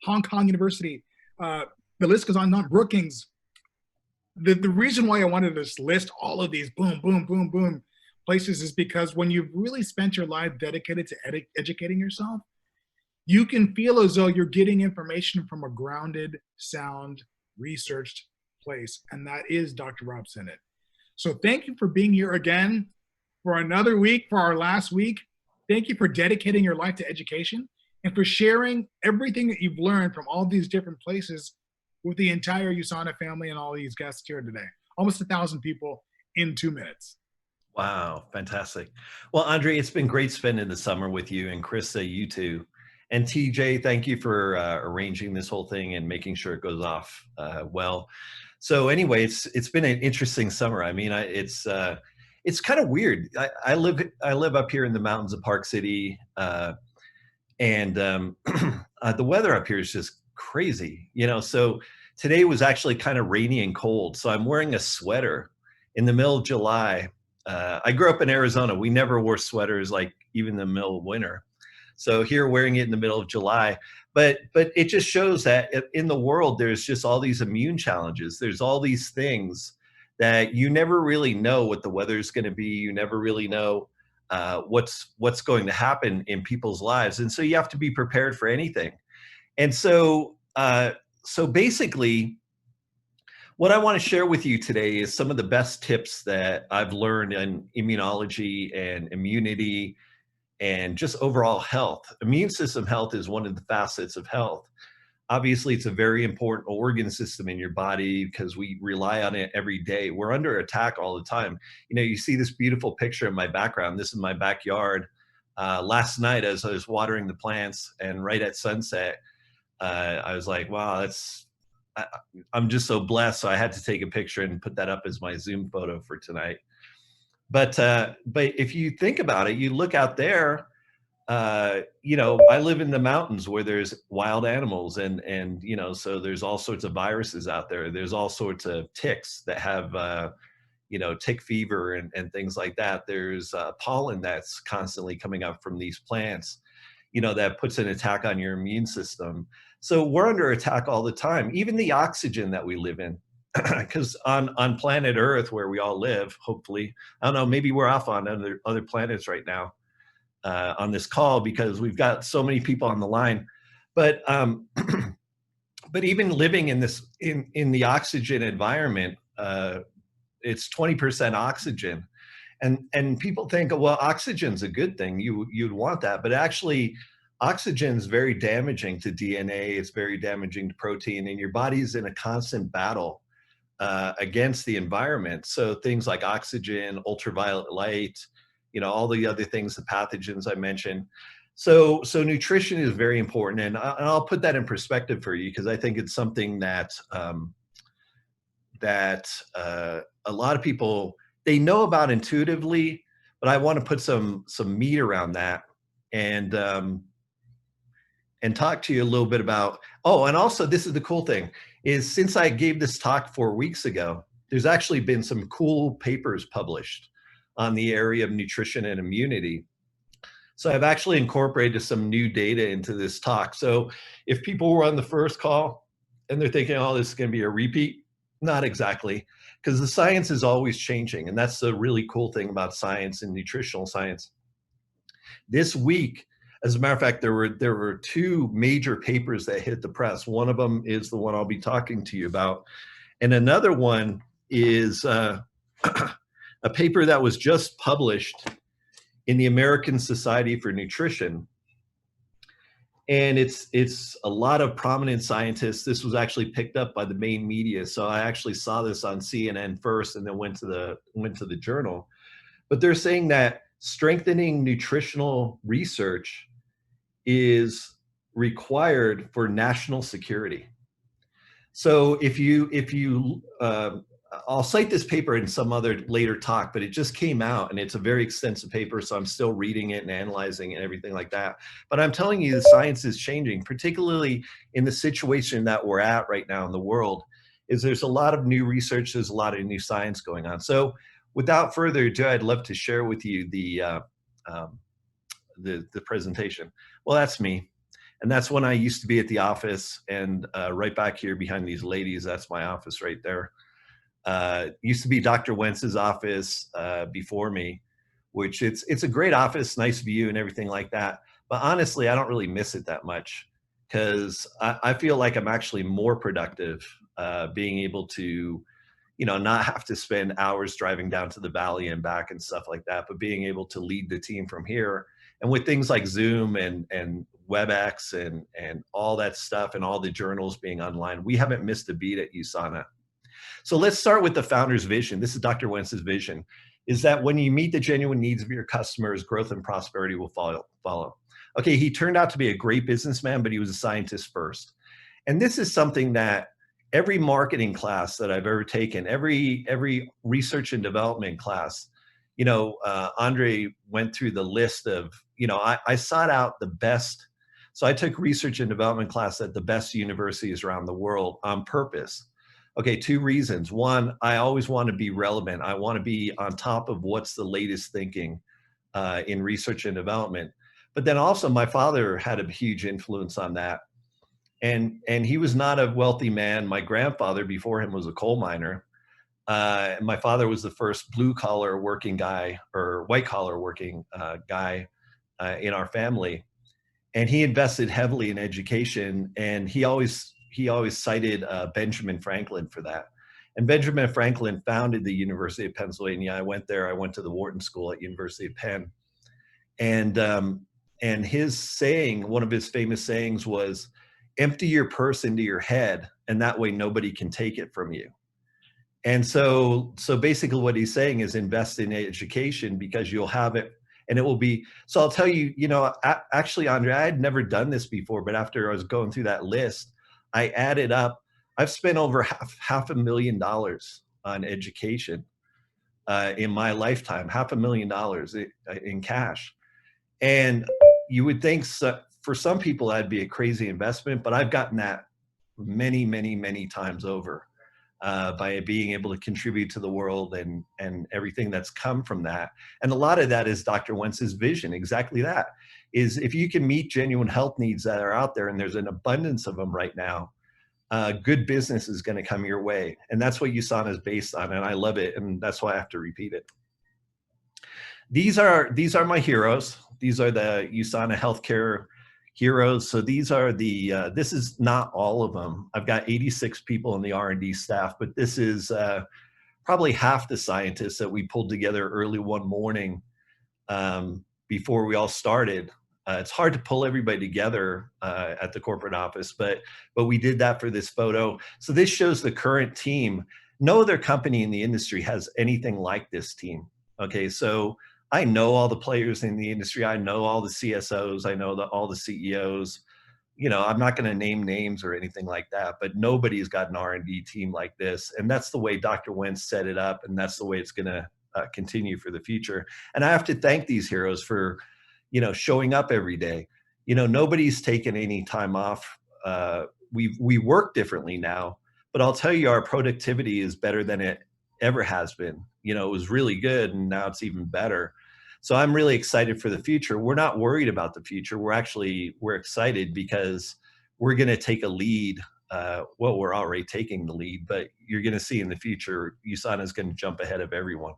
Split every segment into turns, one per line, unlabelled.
Hong Kong University. The list goes on, not Brookings. The reason why I wanted to just list all of these boom, boom, boom, boom places is because when you've really spent your life dedicated to educating yourself, you can feel as though you're getting information from a grounded, sound, researched place. And that is Dr. Rob Sinnott. So thank you for being here again for another week, for our last week. Thank you for dedicating your life to education and for sharing everything that you've learned from all these different places with the entire USANA family and all these guests here today. Almost 1,000 people in 2 minutes.
Wow, fantastic. Well, Andre, it's been great spending the summer with you, and Krista, you too. And TJ, thank you for arranging this whole thing and making sure it goes off well. So anyway, it's been an interesting summer. I mean, it's kind of weird. I live up here in the mountains of Park City, and the weather up here is just crazy, you know. So today was actually kind of rainy and cold, so I'm wearing a sweater in the middle of July. I grew up in Arizona. We never wore sweaters, like even in the middle of winter. So here, wearing it in the middle of July, but it just shows that in the world, there's just all these immune challenges. There's all these things that you never really know what the weather is going to be. You never really know what's going to happen in people's lives, and so you have to be prepared for anything. And so basically, what I want to share with you today is some of the best tips that I've learned in immunology and immunity and just overall health. Immune system health is one of the facets of health. Obviously, it's a very important organ system in your body because we rely on it every day. We're under attack all the time. You know, you see this beautiful picture in my background. This is my backyard. Last night, as I was watering the plants and right at sunset, I was like, wow, I'm just so blessed. So I had to take a picture and put that up as my Zoom photo for tonight. But if you think about it, you look out there, you know, I live in the mountains where there's wild animals and, you know, so there's all sorts of viruses out there. There's all sorts of ticks that have, you know, tick fever and things like that. There's pollen that's constantly coming up from these plants, you know, that puts an attack on your immune system. So we're under attack all the time, even the oxygen that we live in. Because on planet Earth, where we all live, hopefully, I don't know, maybe we're off on other planets right now on this call because we've got so many people on the line. But but even living in this in the oxygen environment, it's 20% oxygen, and people think, well, oxygen's a good thing. You'd want that, but actually, oxygen is very damaging to DNA. It's very damaging to protein, and your body's in a constant battle against the environment. So things like oxygen, ultraviolet light, you know, all the other things, the pathogens I mentioned. So nutrition is very important, and I'll put that in perspective for you because I think it's something that a lot of people, they know about intuitively, but I want to put some meat around that and talk to you a little bit about, oh, and also this is the cool thing, is since I gave this talk 4 weeks ago, there's actually been some cool papers published on the area of nutrition and immunity. So I've actually incorporated some new data into this talk. So if people were on the first call and they're thinking, oh, this is going to be a repeat, not exactly, because the science is always changing. And that's the really cool thing about science and nutritional science. This week, as a matter of fact, there were 2 major papers that hit the press. One of them is the one I'll be talking to you about. And another one is a paper that was just published in the American Society for Nutrition. And it's a lot of prominent scientists. This was actually picked up by the main media. So I actually saw this on CNN first and then went to the journal. But they're saying that strengthening nutritional research is required for national security. So if you I'll cite this paper in some other later talk, but it just came out and it's a very extensive paper, so I'm still reading it and analyzing it and everything like that. But I'm telling you, the science is changing, particularly in the situation that we're at right now in the world, is there's a lot of new research, there's a lot of new science going on. So without further ado, I'd love to share with you the presentation. Well, that's me. And that's when I used to be at the office. And right back here behind these ladies, that's my office right there. Used to be Dr. Wentz's office before me, which it's a great office, nice view and everything like that. But honestly, I don't really miss it that much because I feel like I'm actually more productive being able to, not have to spend hours driving down to the valley and back and stuff like that, but being able to lead the team from here. And with things like Zoom and WebEx and all that stuff and all the journals being online, we haven't missed a beat at USANA. So let's start with the founder's vision. This is Dr. Wentz's vision, is that when you meet the genuine needs of your customers, growth and prosperity will follow. Okay, he turned out to be a great businessman, but he was a scientist first. And this is something that every marketing class that I've ever taken, every research and development class, Andre went through the list of, I sought out the best. So I took research and development class at the best universities around the world on purpose. Okay, two reasons. One, I always want to be relevant. I want to be on top of what's the latest thinking in research and development. But then also my father had a huge influence on that. And he was not a wealthy man. My grandfather before him was a coal miner. My father was the first blue collar working guy or white collar working guy in our family. And he invested heavily in education, and he always cited Benjamin Franklin for that. And Benjamin Franklin founded the University of Pennsylvania. I went there. I went to the Wharton School at University of Penn. And his saying, one of his famous sayings was, empty your purse into your head, and that way nobody can take it from you. And so basically what he's saying is invest in education because you'll have it and it will be. So I'll tell you, actually, Andre, I had never done this before, but after I was going through that list, I added up, I've spent over half $500,000 on education in my lifetime, $500,000 in cash. And you would think for some people that'd be a crazy investment, but I've gotten that many, many, many times over by being able to contribute to the world and everything that's come from that. And a lot of that is Dr. Wentz's vision. Exactly that is, if you can meet genuine health needs that are out there, and there's an abundance of them right now, good business is going to come your way. And that's what USANA is based on. And I love it. And that's why I have to repeat it. These are my heroes. These are the USANA healthcare heroes. So these are the, this is not all of them. I've got 86 people in the R&D staff, but this is probably half the scientists that we pulled together early one morning before we all started. It's hard to pull everybody together at the corporate office, but we did that for this photo. So this shows the current team. No other company in the industry has anything like this team. Okay, so I know all the players in the industry. I know all the CSOs. I know all the CEOs. I'm not going to name names or anything like that, but nobody's got an R&D team like this. And that's the way Dr. Wentz set it up. And that's the way it's going to continue for the future. And I have to thank these heroes for, showing up every day. Nobody's taken any time off. We work differently now, but I'll tell you, our productivity is better than it ever has been. It was really good, and now it's even better. So I'm really excited for the future. We're not worried about the future. We're excited because we're going to take a lead. Well, we're already taking the lead, but you're going to see in the future, USANA is going to jump ahead of everyone.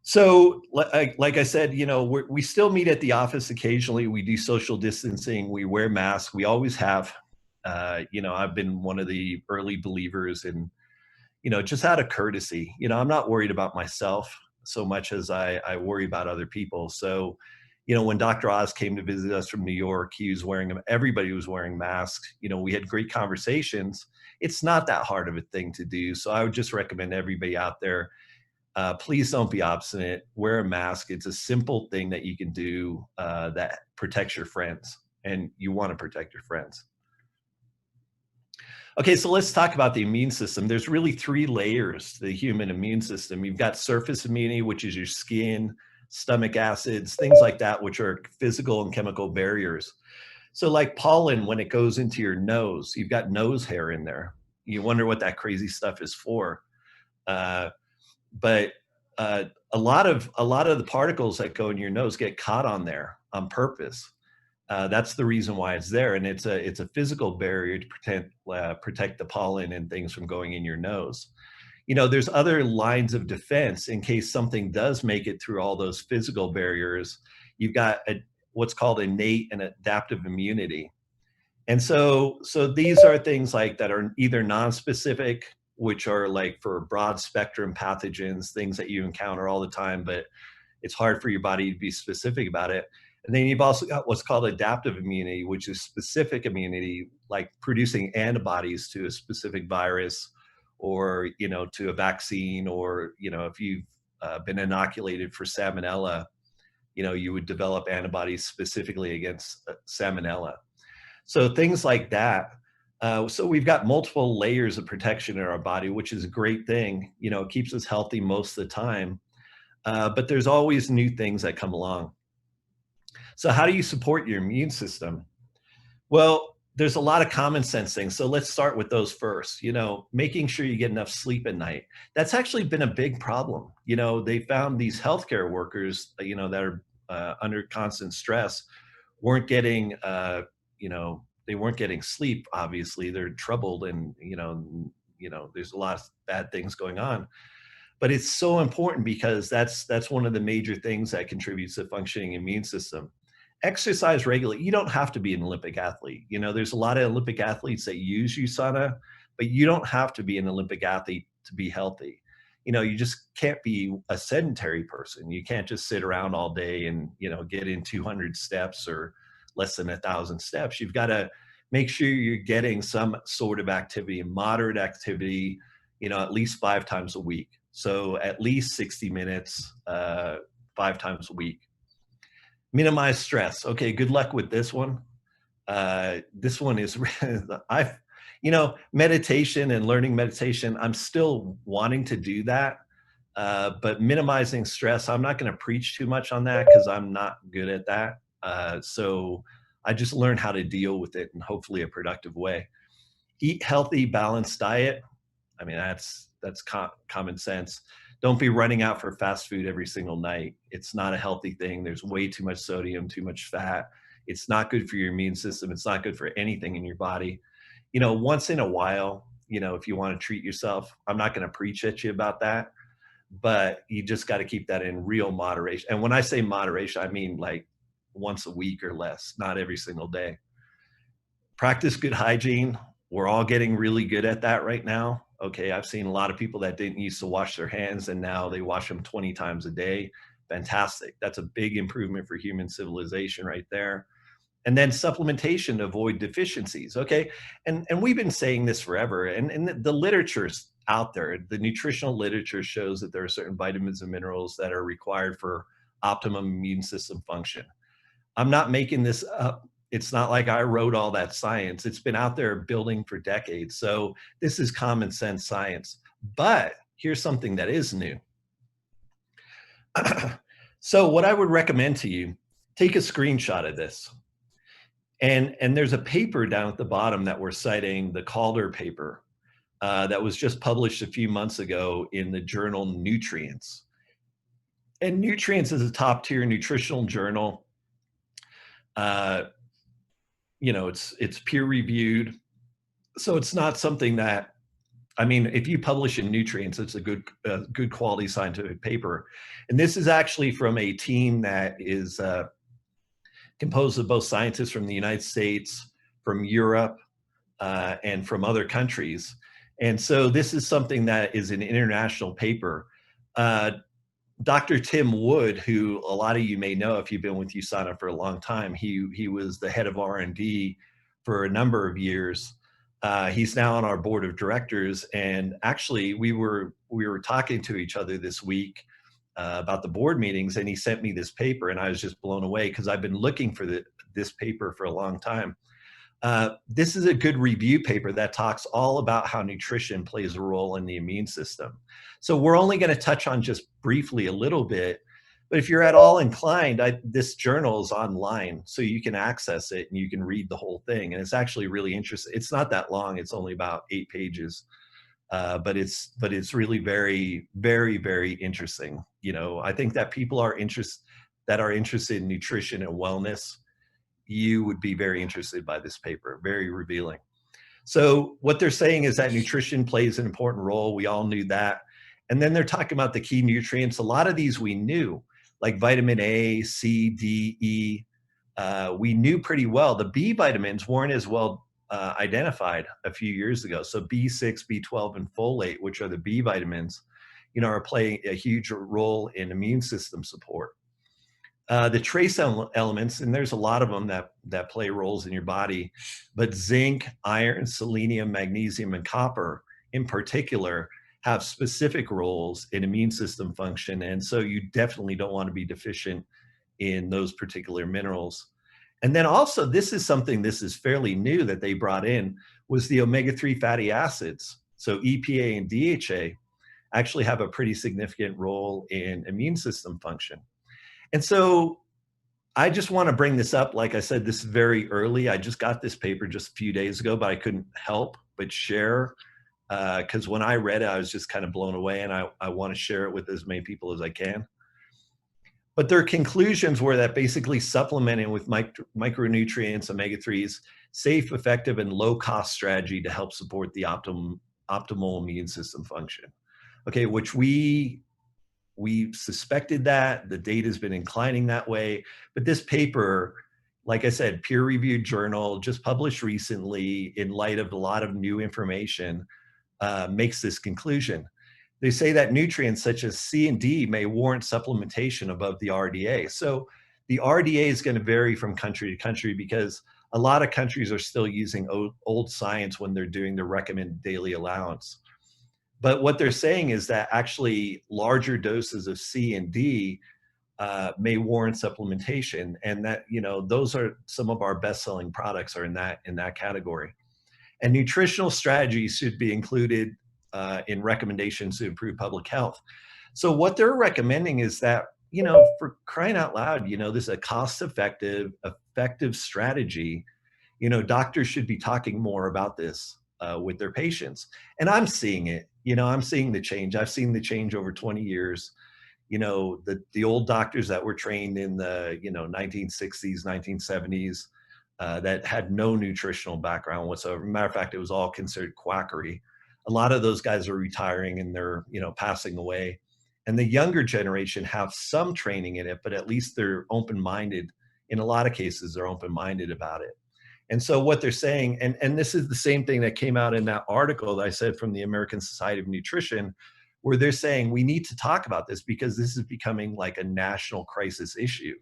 So like I said, we still meet at the office occasionally. We do social distancing. We wear masks. We always have. I've been one of the early believers in, just out of courtesy. I'm not worried about myself so much as I worry about other people. So, when Dr. Oz came to visit us from New York, everybody was wearing masks. We had great conversations. It's not that hard of a thing to do. So I would just recommend everybody out there, please don't be obstinate. Wear a mask. It's a simple thing that you can do that protects your friends, and you want to protect your friends. Okay, so let's talk about the immune system. There's really 3 layers to the human immune system. You've got surface immunity, which is your skin, stomach acids, things like that, which are physical and chemical barriers. So like pollen, when it goes into your nose, you've got nose hair in there. You wonder what that crazy stuff is for. But a lot of the particles that go in your nose get caught on there on purpose. That's the reason why it's there, and it's a physical barrier to protect the pollen and things from going in your nose. You know, there's other lines of defense in case something does make it through all those physical barriers. You've got what's called innate and adaptive immunity. And so these are things like that are either non-specific, which are like for broad spectrum pathogens, things that you encounter all the time, but it's hard for your body to be specific about it. And then you've also got what's called adaptive immunity, which is specific immunity, like producing antibodies to a specific virus, or, you know, to a vaccine, or, you know, if you've been inoculated for salmonella, you know, you would develop antibodies specifically against salmonella. So things like that. So we've got multiple layers of protection in our body, which is a great thing. You know, it keeps us healthy most of the time. But there's always new things that come along. So how do you support your immune system? Well, there's a lot of common sense things. So let's start with those first. You know, making sure you get enough sleep at night. That's actually been a big problem. You know, they found these healthcare workers, you know, that are under constant stress weren't getting, you know, they weren't getting sleep. Obviously, they're troubled, and there's a lot of bad things going on. But it's so important because that's one of the major things that contributes to functioning immune system. Exercise regularly. You don't have to be an Olympic athlete. You know, there's a lot of Olympic athletes that use USANA, but you don't have to be an Olympic athlete to be healthy. You know, you just can't be a sedentary person. You can't just sit around all day and, you know, get in 200 steps or less than 1,000 steps. You've got to make sure you're getting some sort of activity, moderate activity, you know, at least 5 times a week. So at least 60 minutes, 5 times a week. Minimize stress. Okay, good luck with this one. This one is, I've, you know, meditation and learning meditation, I'm still wanting to do that. But minimizing stress, I'm not going to preach too much on that because I'm not good at that. So I just learned how to deal with it in hopefully a productive way. Eat healthy, balanced diet. I mean, that's common sense. Don't be running out for fast food every single night. It's not a healthy thing. There's way too much sodium, too much fat. It's not good for your immune system. It's not good for anything in your body. You know, once in a while, you know, if you want to treat yourself, I'm not going to preach at you about that, but you just got to keep that in real moderation. And when I say moderation, I mean like once a week or less, not every single day. Practice good hygiene. We're all getting really good at that right now. Okay, I've seen a lot of people that didn't used to wash their hands and now they wash them 20 times a day. Fantastic. That's a big improvement for human civilization right there. And then supplementation to avoid deficiencies. Okay, and we've been saying this forever, and the literature's out there. The nutritional literature shows that there are certain vitamins and minerals that are required for optimum immune system function. I'm not making this up. It's not like I wrote all that science. It's been out there building for decades. So this is common sense science. But here's something that is new. So what I would recommend to you, take a screenshot of this. And there's a paper down at the bottom that we're citing, the Calder paper, that was just published a few months ago in the journal Nutrients. And Nutrients is a top tier nutritional journal. You know, it's peer reviewed. So it's not something that, I mean, if you publish in Nutrients, it's a good quality scientific paper. And this is actually from a team that is composed of both scientists from the United States, from Europe, and from other countries. And so this is something that is an international paper. Dr. Tim Wood, who a lot of you may know if you've been with USANA for a long time, he was the head of R&D for a number of years. He's now on our board of directors, and actually we were talking to each other this week about the board meetings, and he sent me this paper, and I was just blown away because I've been looking for this paper for a long time. This is a good review paper that talks all about how nutrition plays a role in the immune system. So we're only going to touch on just briefly a little bit, but if you're at all inclined, this journal is online, so you can access it and you can read the whole thing. And it's actually really interesting. It's not that long. It's only about 8 pages. But it's really very, very, very interesting. You know, I think that people are interested in nutrition and wellness you would be very interested by this paper, very revealing. So what they're saying is that nutrition plays an important role. We all knew that. And then they're talking about the key nutrients. A lot of these we knew, like vitamin A, C, D, E. We knew pretty well. The B vitamins weren't as well identified a few years ago. So B6, B12, and folate, which are the B vitamins, are playing a huge role in immune system support. The trace elements, and there's a lot of them that play roles in your body, but zinc, iron, selenium, magnesium, and copper in particular have specific roles in immune system function. And so you definitely don't want to be deficient in those particular minerals. And then also, this is fairly new that they brought in, was the omega-3 fatty acids. So EPA and DHA actually have a pretty significant role in immune system function. And so I just want to bring this up. Like I said, this is very early. I just got this paper just a few days ago, but I couldn't help but share, because when I read it, I was just kind of blown away, and I want to share it with as many people as I can. But their conclusions were that basically supplementing with micronutrients, omega-3s, safe, effective, and low-cost strategy to help support the optimal immune system function. Okay, which we suspected that. The data has been inclining that way. But this paper, like I said, peer-reviewed journal, just published recently in light of a lot of new information, makes this conclusion. They say that nutrients such as C and D may warrant supplementation above the RDA. So the RDA is going to vary from country to country, because a lot of countries are still using old science when they're doing the recommended daily allowance. But what they're saying is that actually larger doses of C and D may warrant supplementation, and that those are some of our best-selling products are in that category. And nutritional strategies should be included in recommendations to improve public health. So what they're recommending is that, for crying out loud, this is a cost-effective, effective strategy. Doctors should be talking more about this with their patients. And I'm seeing it. I'm seeing the change. I've seen the change over 20 years. The old doctors that were trained in the 1960s, 1970s, that had no nutritional background whatsoever. Matter of fact, it was all considered quackery. A lot of those guys are retiring, and they're passing away. And the younger generation have some training in it, but at least they're open-minded. In a lot of cases, they're open-minded about it. And so what they're saying, and this is the same thing that came out in that article that I said from the American Society of Nutrition, where they're saying we need to talk about this because this is becoming like a national crisis issue.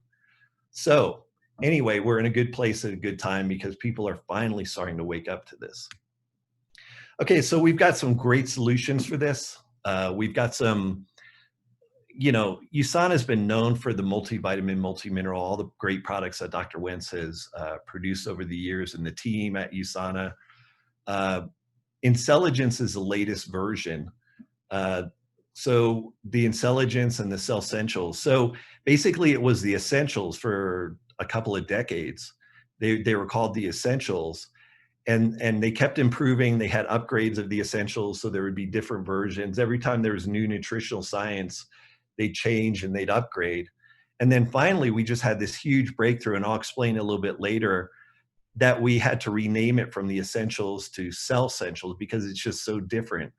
So anyway, we're in a good place at a good time because people are finally starting to wake up to this. Okay, so we've got some great solutions for this. We've got some, USANA has been known for the multivitamin, multimineral, all the great products that Dr. Wentz has produced over the years, and the team at USANA. Intelligence is the latest version. So the Intelligence and the Cell Essentials. So basically it was the Essentials for a couple of decades. They were called the Essentials. And they kept improving. They had upgrades of the Essentials, so there would be different versions. Every time there was new nutritional science, they'd change and they'd upgrade. And then finally, we just had this huge breakthrough, and I'll explain a little bit later, that we had to rename it from the Essentials to Cell Essentials because it's just so different.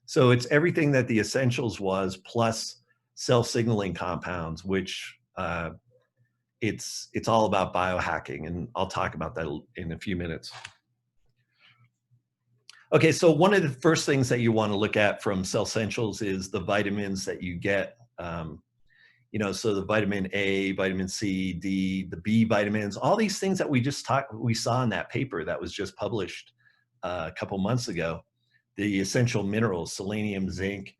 So it's everything that the Essentials was plus cell signaling compounds, which it's all about biohacking, and I'll talk about that in a few minutes. Okay, so one of the first things that you want to look at from Cell Essentials is the vitamins that you get. So the vitamin A, vitamin C, D, the B vitamins, all these things that we saw in that paper that was just published a couple months ago, the essential minerals, selenium, zinc,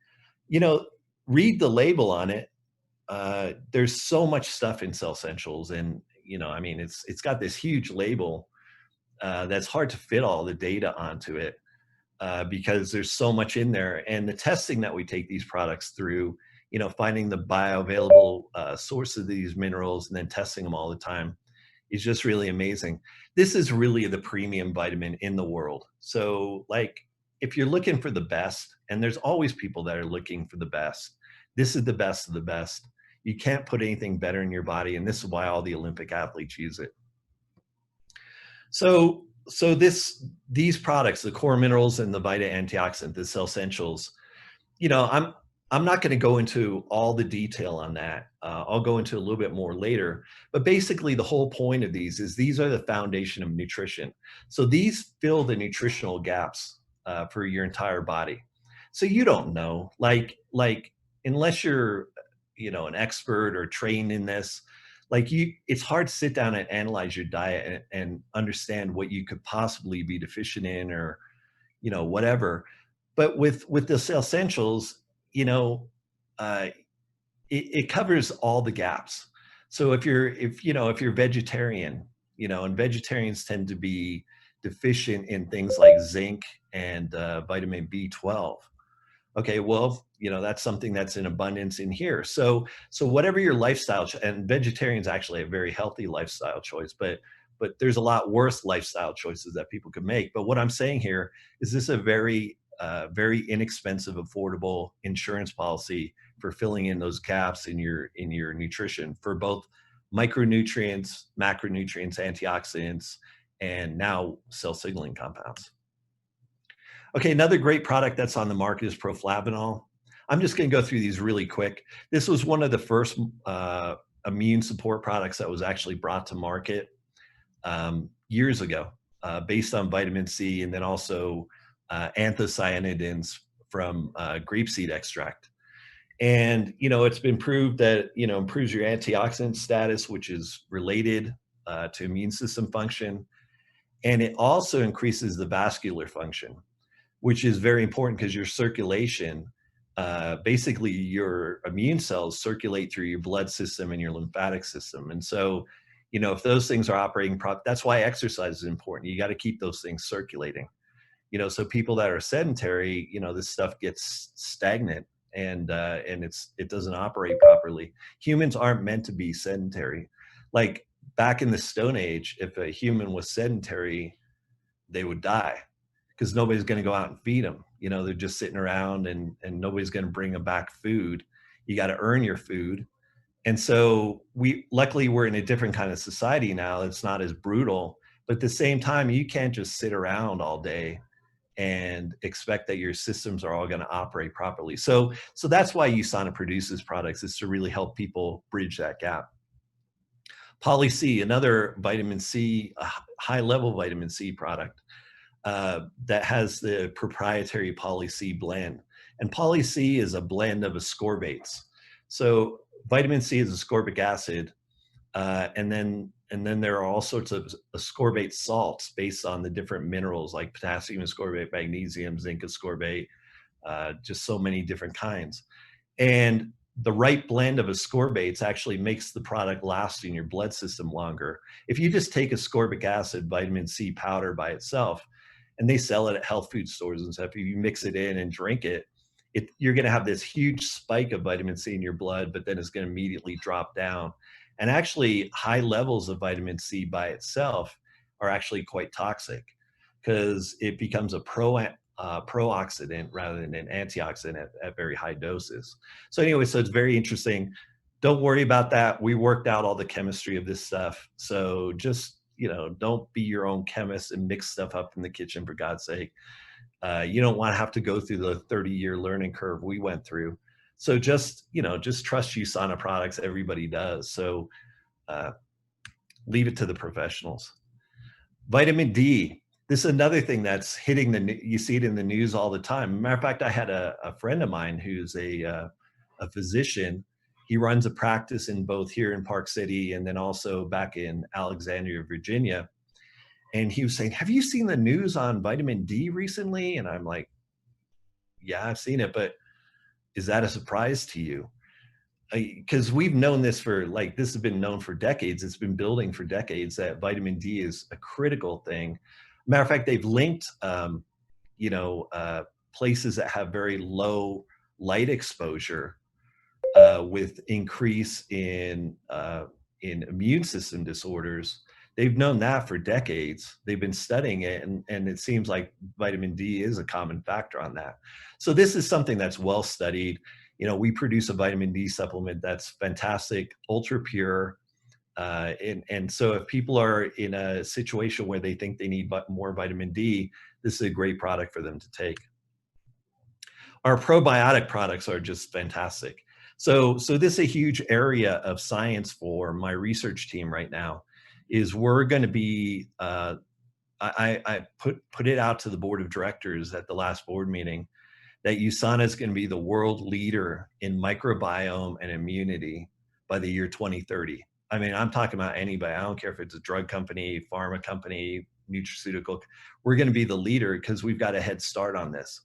read the label on it. There's so much stuff in Cell Essentials, and it's got this huge label that's hard to fit all the data onto it. Because there's so much in there, and the testing that we take these products through, finding the bioavailable source of these minerals and then testing them all the time is just really amazing. This is really the premium vitamin in the world. So like, if you're looking for the best, and there's always people that are looking for the best, this is the best of the best. You can't put anything better in your body, and this is why all the Olympic athletes use it. So these products, the core minerals and the Vita antioxidant, the cell essentials, you know, I'm not going to go into all the detail on that. I'll go into a little bit more later. But basically, the whole point of these are the foundation of nutrition. So these fill the nutritional gaps for your entire body. So you don't know, like unless you're, you know, an expert or trained in this, like it's hard to sit down and analyze your diet and understand what you could possibly be deficient in, or, you know, whatever. But with the essentials, you know, uh, it covers all the gaps. So if you're vegetarian, you know, and vegetarians tend to be deficient in things like zinc and vitamin B12. Okay, well, you know, that's something that's in abundance in here. So whatever your lifestyle, and vegetarian's actually a very healthy lifestyle choice, but there's a lot worse lifestyle choices that people could make. But what I'm saying here is this a very inexpensive, affordable insurance policy for filling in those gaps in your nutrition for both micronutrients, macronutrients, antioxidants, and now cell signaling compounds. Okay, another great product that's on the market is proflavanol. I'm just going to go through these really quick. This was one of the first immune support products that was actually brought to market years ago, based on vitamin C, and then also anthocyanidins from grapeseed extract. And, you know, it's been proved that, you know, improves your antioxidant status, which is related to immune system function. And it also increases the vascular function, which is very important because your circulation, basically your immune cells circulate through your blood system and your lymphatic system. And so, you know, if those things are operating that's why exercise is important. You got to keep those things circulating. You know, so people that are sedentary, you know, this stuff gets stagnant, and it doesn't operate properly. Humans aren't meant to be sedentary. Like back in the Stone Age, if a human was sedentary, they would die because nobody's going to go out and feed them. You know, they're just sitting around, and nobody's going to bring them back food. You got to earn your food. And so luckily we're in a different kind of society now. It's not as brutal, but at the same time, you can't just sit around all day and expect that your systems are all going to operate properly. So that's why USANA produces products, is to really help people bridge that gap. Poly C, another vitamin C, high level vitamin C product that has the proprietary Poly C blend. And Poly C is a blend of ascorbates. So vitamin C is ascorbic acid, and then there are all sorts of ascorbate salts based on the different minerals, like potassium ascorbate, magnesium, zinc ascorbate, just so many different kinds. And the right blend of ascorbates actually makes the product last in your blood system longer. If you just take ascorbic acid, vitamin C powder by itself, and they sell it at health food stores and stuff, if you mix it in and drink it, you're going to have this huge spike of vitamin C in your blood, but then it's going to immediately drop down. And actually, high levels of vitamin C by itself are actually quite toxic because it becomes a pro-oxidant rather than an antioxidant at very high doses. So anyway, so it's very interesting. Don't worry about that. We worked out all the chemistry of this stuff. So just, you know, don't be your own chemist and mix stuff up in the kitchen, for God's sake. You don't want to have to go through the 30-year learning curve we went through. So just, you know, just trust USANA products. Everybody does. So leave it to the professionals. Vitamin D. This is another thing that's hitting you see it in the news all the time. Matter of fact, I had a friend of mine who's a physician. He runs a practice in both here in Park City and then also back in Alexandria, Virginia. And he was saying, have you seen the news on vitamin D recently? And I'm like, yeah, I've seen it, but is that a surprise to you? Because we've known this this has been known for decades. It's been building for decades that vitamin D is a critical thing. Matter of fact, they've linked, places that have very low light exposure with increase in immune system disorders. They've known that for decades. They've been studying it, and it seems like vitamin D is a common factor on that. So this is something that's well studied. You know, we produce a vitamin D supplement that's fantastic, ultra pure, And so if people are in a situation where they think they need more vitamin D, this is a great product for them to take. Our probiotic products are just fantastic. So this is a huge area of science for my research team right now, is we're going to be, I put it out to the board of directors at the last board meeting that USANA is going to be the world leader in microbiome and immunity by the year 2030. I mean, I'm talking about anybody. I don't care if it's a drug company, pharma company, nutraceutical. We're going to be the leader because we've got a head start on this.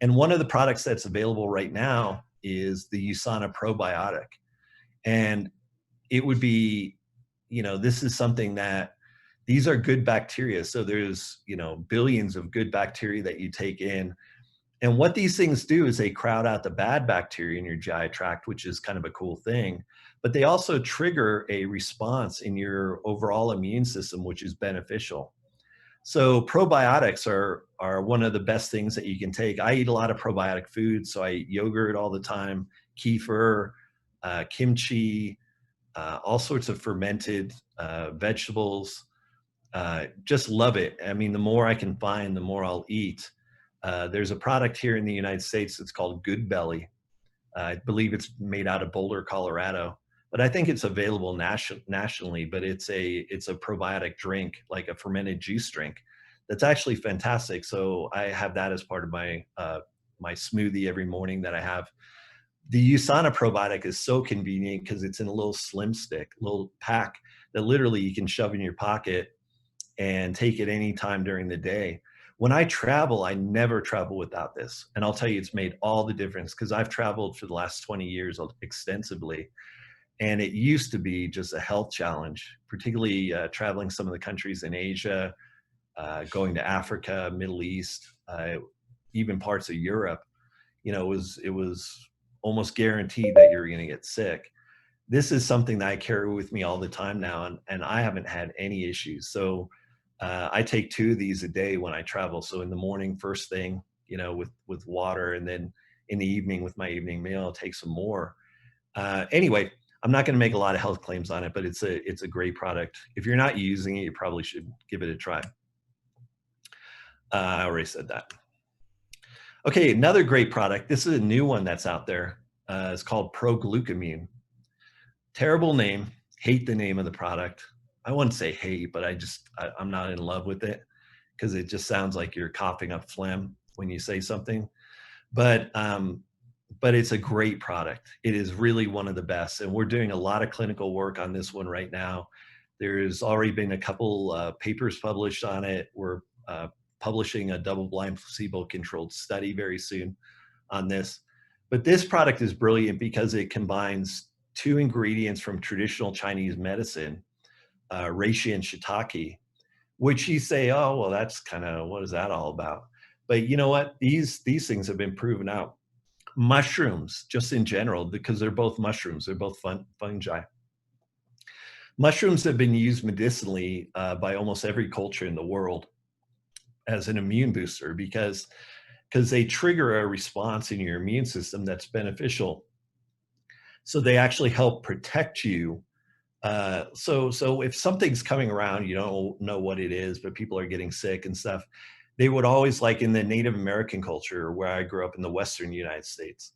And one of the products that's available right now is the USANA probiotic. And it would be, this is something that, these are good bacteria. So there's, billions of good bacteria that you take in. And what these things do is they crowd out the bad bacteria in your GI tract, which is kind of a cool thing. But they also trigger a response in your overall immune system, which is beneficial. So probiotics are one of the best things that you can take. I eat a lot of probiotic foods, so I eat yogurt all the time, kefir, kimchi, all sorts of fermented vegetables. Just love it. I mean, the more I can find, the more I'll eat. There's a product here in the United States that's called Good Belly. I believe it's made out of Boulder, Colorado, but I think it's available nationally. But it's a probiotic drink, like a fermented juice drink, that's actually fantastic. So I have that as part of my my smoothie every morning that I have. The USANA probiotic is so convenient because it's in a little slim stick, little pack that literally you can shove in your pocket and take it anytime during the day. When I travel, I never travel without this. And I'll tell you, it's made all the difference because I've traveled for the last 20 years extensively. And it used to be just a health challenge, particularly traveling some of the countries in Asia, going to Africa, Middle East, even parts of Europe. It was almost guaranteed that you're going to get sick. This is something that I carry with me all the time now, and I haven't had any issues. So I take 2 of these a day when I travel. So in the morning, first thing, with water, and then in the evening with my evening meal, I'll take some more. Anyway, I'm not going to make a lot of health claims on it, but it's a great product. If you're not using it, you probably should give it a try. I already said that. Okay, another great product. This is a new one that's out there. It's called Pro-Glucamine. Terrible name. Hate the name of the product. I wouldn't say hate, but I'm not in love with it because it just sounds like you're coughing up phlegm when you say something. But it's a great product. It is really one of the best. And we're doing a lot of clinical work on this one right now. There's already been a couple papers published on it. We're publishing a double-blind placebo-controlled study very soon on this. But this product is brilliant because it combines 2 ingredients from traditional Chinese medicine, reishi and shiitake, which you say, oh, well, that's kind of, what is that all about? But you know what? These things have been proven out. Mushrooms, just in general, because they're both mushrooms, they're both fungi. Mushrooms have been used medicinally by almost every culture in the world as an immune booster because they trigger a response in your immune system that's beneficial. So they actually help protect you. So if something's coming around, you don't know what it is, but people are getting sick and stuff, they would always, like in the Native American culture where I grew up in the Western United States,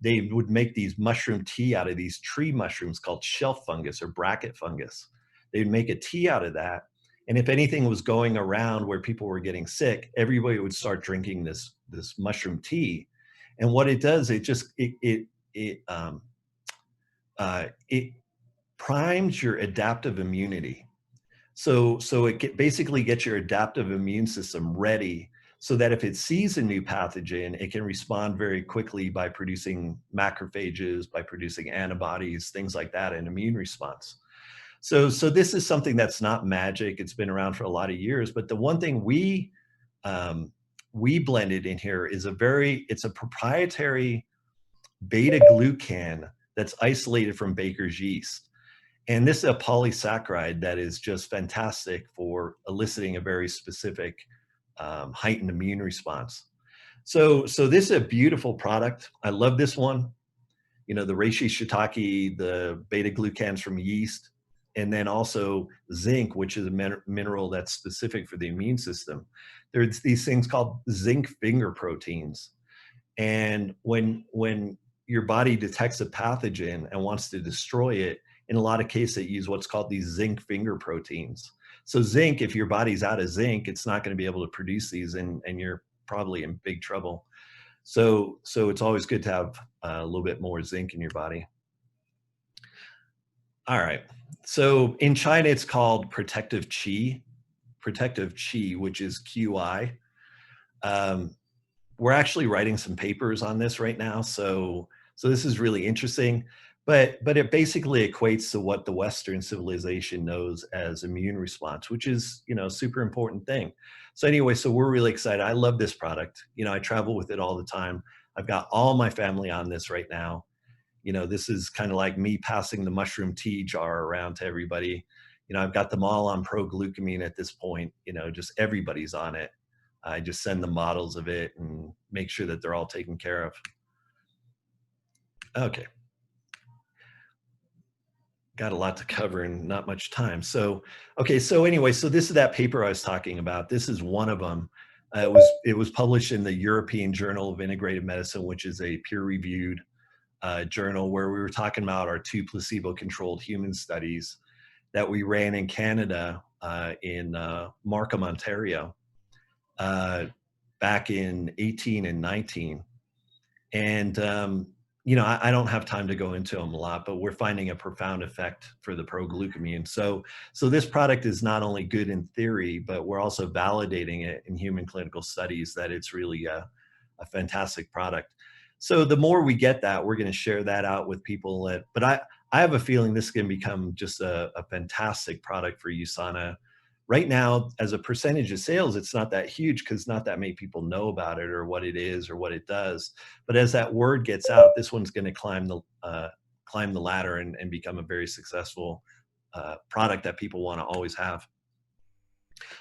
they would make these mushroom tea out of these tree mushrooms called shelf fungus or bracket fungus. They'd make a tea out of that. And if anything was going around where people were getting sick, everybody would start drinking this mushroom tea. And what it does, it primes your adaptive immunity. So it basically gets your adaptive immune system ready so that if it sees a new pathogen, it can respond very quickly by producing macrophages, by producing antibodies, things like that, an immune response. So this is something that's not magic. It's been around for a lot of years, but the one thing we blended in here is it's a proprietary beta glucan that's isolated from baker's yeast. And this is a polysaccharide that is just fantastic for eliciting a very specific heightened immune response. So this is a beautiful product. I love this one. The reishi shiitake, the beta glucans from yeast, and then also zinc, which is a mineral that's specific for the immune system. There's these things called zinc finger proteins. And when your body detects a pathogen and wants to destroy it, in a lot of cases, it use what's called these zinc finger proteins. So zinc, if your body's out of zinc, it's not going to be able to produce these, and you're probably in big trouble. So it's always good to have a little bit more zinc in your body. All right. So in China, it's called protective qi, which is QI. We're actually writing some papers on this right now, so this is really interesting. But it basically equates to what the Western civilization knows as immune response, which is, a super important thing. So anyway, so we're really excited. I love this product. I travel with it all the time. I've got all my family on this right now. This is kind of like me passing the mushroom tea jar around to everybody. I've got them all on pro-glucamine at this point. Just everybody's on it. I just send them models of it and make sure that they're all taken care of. Okay. Got a lot to cover and not much time. So, okay. So anyway, so this is that paper I was talking about. This is one of them. It was published in the European Journal of Integrative Medicine, which is a peer-reviewed journal, where we were talking about our 2 placebo-controlled human studies that we ran in Canada, in Markham, Ontario, back in 18 and 19. And, I don't have time to go into them a lot, but we're finding a profound effect for the pro-glucamine. So this product is not only good in theory, but we're also validating it in human clinical studies that it's really a fantastic product. So the more we get that, we're going to share that out with people. But I have a feeling this is going to become just a fantastic product for USANA. Right now, as a percentage of sales, it's not that huge because not that many people know about it or what it is or what it does. But as that word gets out, this one's going to climb the ladder and become a very successful product that people want to always have.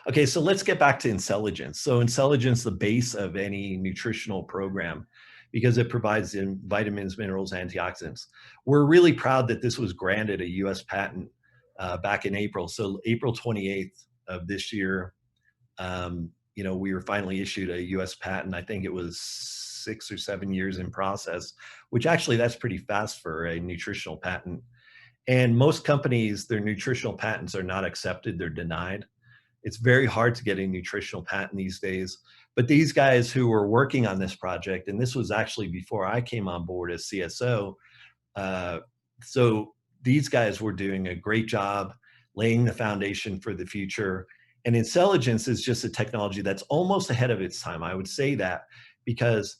Okay, so let's get back to intelligence. So intelligence, the base of any nutritional program, because it provides in vitamins, minerals, antioxidants. We're really proud that this was granted a US patent back in April. So April 28th of this year, we were finally issued a US patent. I think it was 6 or 7 years in process, which actually that's pretty fast for a nutritional patent. And most companies, their nutritional patents are not accepted, they're denied. It's very hard to get a nutritional patent these days. But these guys who were working on this project, and this was actually before I came on board as CSO, so these guys were doing a great job laying the foundation for the future. And intelligence is just a technology that's almost ahead of its time. I would say that because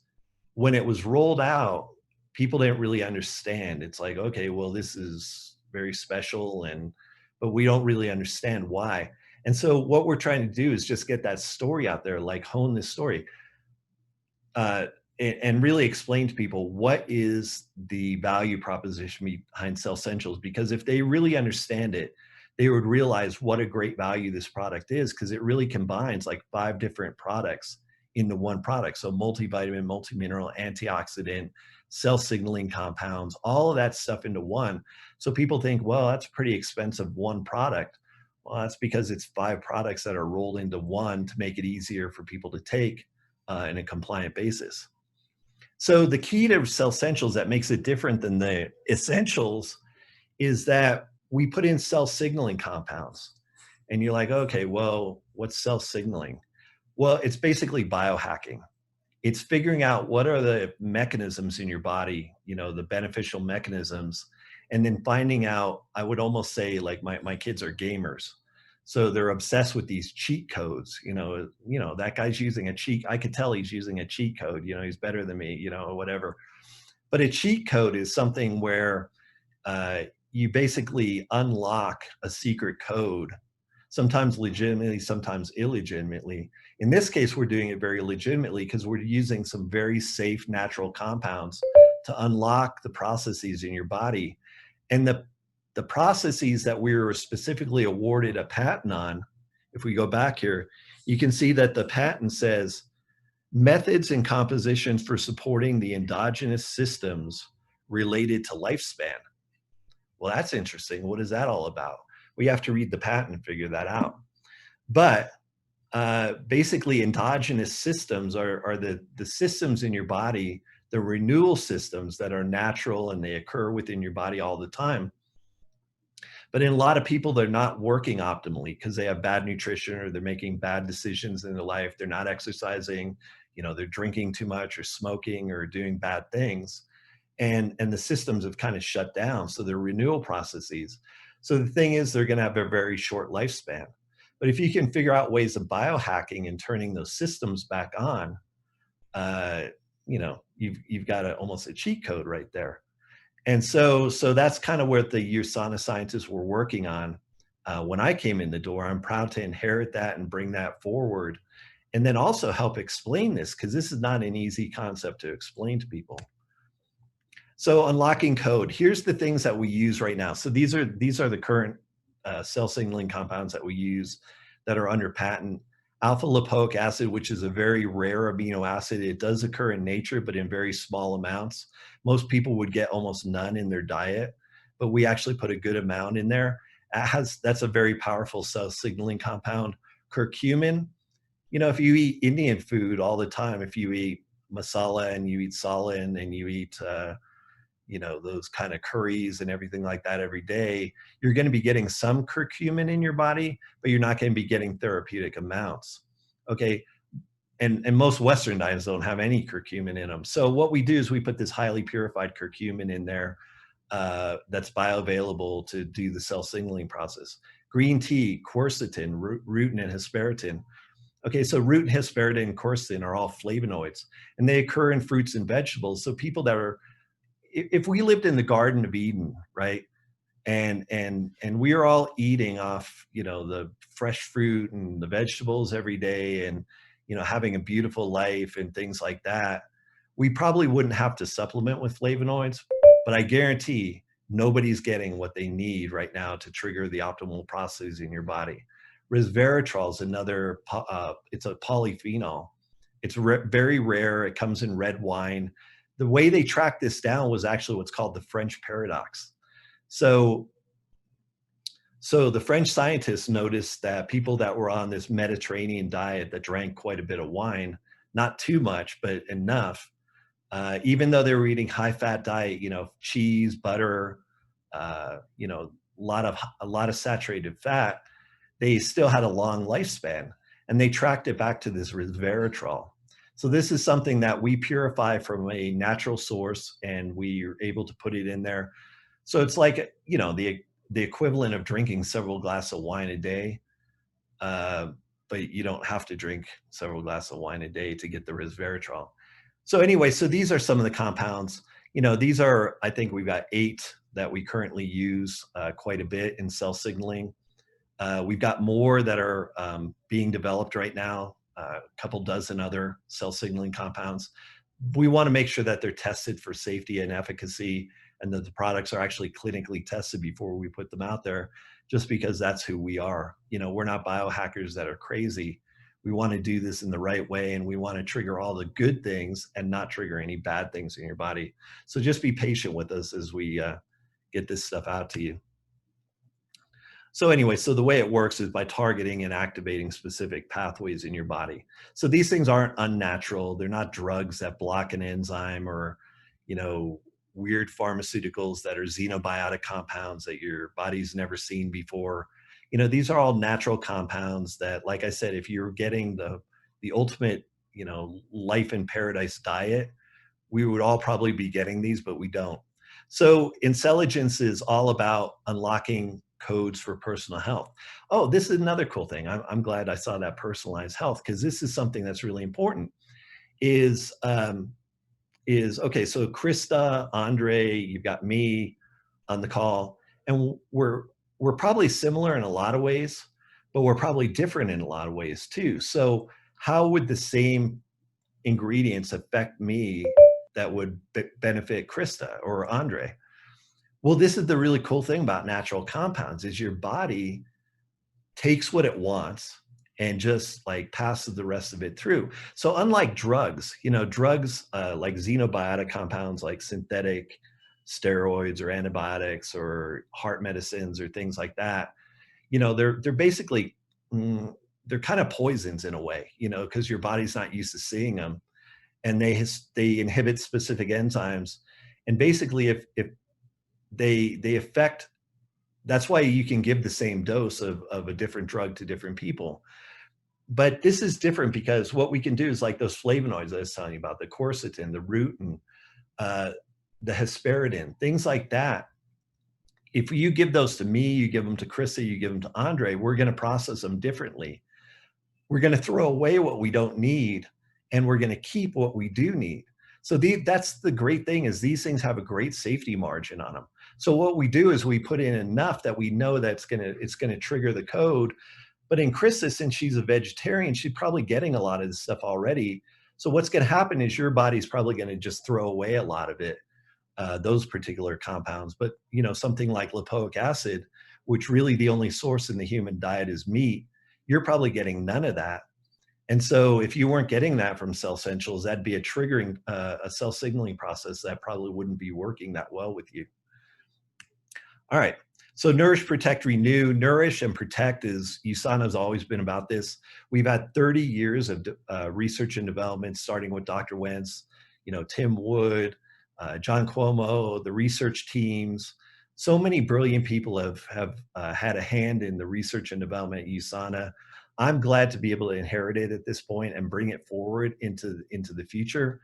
when it was rolled out, people didn't really understand. It's like, okay, well, this is very special, but we don't really understand why. And so what we're trying to do is just get that story out there, like hone this story, and really explain to people what is the value proposition behind Cell Essentials. Because if they really understand it, they would realize what a great value this product is, because it really combines like 5 different products into one product. So multivitamin, multimineral, antioxidant, cell signaling compounds, all of that stuff into one. So people think, well, that's pretty expensive, one product. Well, that's because it's 5 products that are rolled into one to make it easier for people to take in a compliant basis. So the key to Cell Essentials that makes it different than the Essentials is that we put in cell signaling compounds. And you're like, okay, well, what's cell signaling? Well, it's basically biohacking. It's figuring out what are the mechanisms in your body, the beneficial mechanisms, and then finding out, I would almost say, like my kids are gamers. So they're obsessed with these cheat codes. That guy's using a cheat. I could tell he's using a cheat code. He's better than me, or whatever. But a cheat code is something where you basically unlock a secret code, sometimes legitimately, sometimes illegitimately. In this case, we're doing it very legitimately because we're using some very safe natural compounds to unlock the processes in your body. And the processes that we were specifically awarded a patent on, if we go back here, you can see that the patent says methods and compositions for supporting the endogenous systems related to lifespan. Well, that's interesting. What is that all about? We have to read the patent and figure that out. But basically, endogenous systems are the systems in your body, the renewal systems that are natural and they occur within your body all the time. But in a lot of people, they're not working optimally because they have bad nutrition or they're making bad decisions in their life. They're not exercising, they're drinking too much or smoking or doing bad things. And the systems have kind of shut down. So they're renewal processes. So the thing is, they're going to have a very short lifespan. But if you can figure out ways of biohacking and turning those systems back on, you've got almost a cheat code right there. And so that's kind of what the USANA scientists were working on when I came in the door. I'm proud to inherit that and bring that forward, and then also help explain this, because this is not an easy concept to explain to people. So unlocking code, here's the things that we use right now. So these are the current cell signaling compounds that we use that are under patent. Alpha lipoic acid, which is a very rare amino acid. It does occur in nature, but in very small amounts. Most people would get almost none in their diet, but we actually put a good amount in there. That's a very powerful cell signaling compound. Curcumin, if you eat Indian food all the time, if you eat masala and you eat salan and you eat those kind of curries and everything like that every day, you're going to be getting some curcumin in your body, but you're not going to be getting therapeutic amounts. Okay. And most Western diets don't have any curcumin in them. So what we do is we put this highly purified curcumin in there that's bioavailable to do the cell signaling process. Green tea, quercetin, rutin, and hesperetin. Okay, so rutin, hesperetin, and quercetin are all flavonoids, and they occur in fruits and vegetables. So people that are, if we lived in the Garden of Eden, right, and we are all eating off, the fresh fruit and the vegetables every day, and having a beautiful life and things like that, we probably wouldn't have to supplement with flavonoids. But I guarantee nobody's getting what they need right now to trigger the optimal processes in your body. Resveratrol is another, it's a polyphenol. It's very rare. It comes in red wine. The way they tracked this down was actually what's called the French paradox. So the French scientists noticed that people that were on this Mediterranean diet that drank quite a bit of wine, not too much, but enough, even though they were eating high-fat diet, cheese, butter, a lot of saturated fat, they still had a long lifespan, and they tracked it back to this resveratrol. So this is something that we purify from a natural source, and we are able to put it in there. So it's like, the equivalent of drinking several glasses of wine a day, but you don't have to drink several glasses of wine a day to get the resveratrol. So anyway, so these are some of the compounds. These are, I think we've got 8 that we currently use quite a bit in cell signaling. We've got more that are being developed right now, a couple dozen other cell signaling compounds. We want to make sure that they're tested for safety and efficacy, and that the products are actually clinically tested before we put them out there, just because that's who we are. We're not biohackers that are crazy. We want to do this in the right way, and we want to trigger all the good things and not trigger any bad things in your body. So just be patient with us as we get this stuff out to you. So anyway, so the way it works is by targeting and activating specific pathways in your body. So these things aren't unnatural. They're not drugs that block an enzyme, or, weird pharmaceuticals that are xenobiotic compounds that your body's never seen before. These are all natural compounds that, like I said, if you're getting the ultimate, life in paradise diet, we would all probably be getting these, but we don't. So Intelligence is all about unlocking codes for personal health. Oh, this is another cool thing. I'm glad I saw that personalized health, because this is something that's really important. Okay, so Krista, Andre, you've got me on the call, and we're probably similar in a lot of ways, but we're probably different in a lot of ways too. So how would the same ingredients affect me that would benefit Krista or Andre? Well, this is the really cool thing about natural compounds, is your body takes what it wants and just like passes the rest of it through. So unlike drugs, drugs like xenobiotic compounds, like synthetic steroids or antibiotics or heart medicines or things like that, they're basically, they're kind of poisons in a way, because your body's not used to seeing them, and they inhibit specific enzymes, and basically if they affect. That's why you can give the same dose of a different drug to different people. But this is different because what we can do is like those flavonoids I was telling you about, the quercetin, the rutin, uh, the hesperidin, things like that. If you give those to me, you give them to Krista, you give them to Andre, we're going to process them differently. We're going to throw away what we don't need, and we're going to keep what we do need. So that's the great thing, is these things have a great safety margin on them. So what we do is we put in enough that we know that it's going to trigger the code. But in Krista, since she's a vegetarian, she's probably getting a lot of this stuff already. So what's going to happen is your body's probably going to just throw away a lot of it, those particular compounds. But something like lipoic acid, which really the only source in the human diet is meat, you're probably getting none of that. And so if you weren't getting that from Cell Essentials, that'd be a triggering, a cell signaling process that probably wouldn't be working that well with you. All right. So nourish, protect, renew. Nourish and protect is, USANA's always been about this. We've had 30 years of research and development, starting with Dr. Wentz, Tim Wood, John Cuomo, the research teams. So many brilliant people have had a hand in the research and development at USANA. I'm glad to be able to inherit it at this point and bring it forward into the future.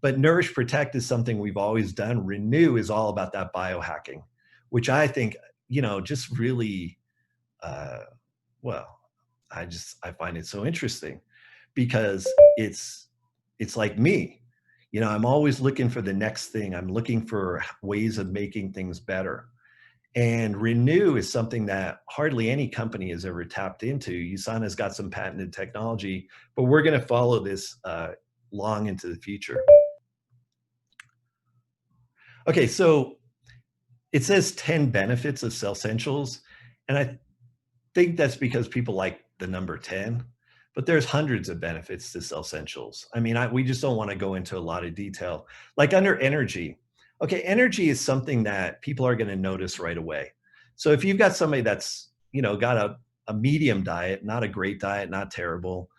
But nourish, protect is something we've always done. Renew is all about that biohacking, which I think, just really, well, I find it so interesting, because it's like me, I'm always looking for the next thing. I'm looking for ways of making things better. And renew is something that hardly any company has ever tapped into. USANA's got some patented technology, but we're going to follow this long into the future. Okay, so it says 10 benefits of Cell Essentials, and I think that's because people like the number 10, but there's hundreds of benefits to Cell Essentials. I mean, we just don't want to go into a lot of detail. Like under energy. Okay, energy is something that people are going to notice right away. So if you've got somebody that's, got a medium diet, not a great diet, not terrible,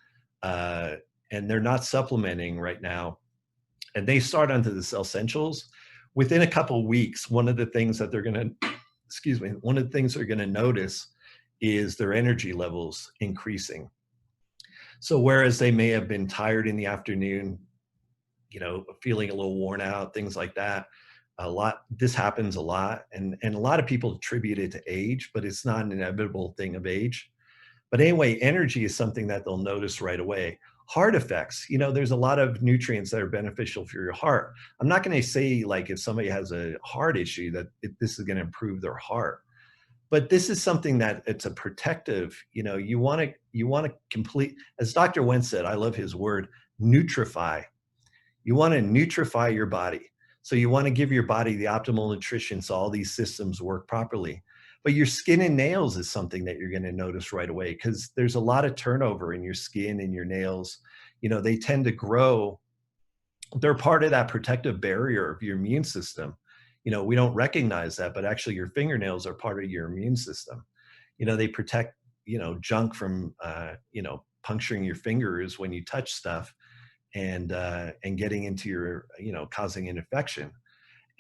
and they're not supplementing right now, and they start onto the Cell Essentials, within a couple of weeks, one of the things that they're going to, one of the things they're going to notice is their energy levels increasing. So whereas they may have been tired in the afternoon, feeling a little worn out, things like that, this happens a lot. And a lot of people attribute it to age, but it's not an inevitable thing of age. But anyway, energy is something that they'll notice right away. Heart effects, there's a lot of nutrients that are beneficial for your heart. I'm not going to say like if somebody has a heart issue that this is going to improve their heart, but this is something that it's a protective, you want to complete, as Dr. Wentz said, I love his word, nutrify. You want to nutrify your body. So you want to give your body the optimal nutrition so all these systems work properly. But your skin and nails is something that you're going to notice right away, because there's a lot of turnover in your skin and your nails. They tend to grow. They're part of that protective barrier of your immune system. We don't recognize that, but actually your fingernails are part of your immune system. They protect, junk from, puncturing your fingers when you touch stuff and getting into your, causing an infection.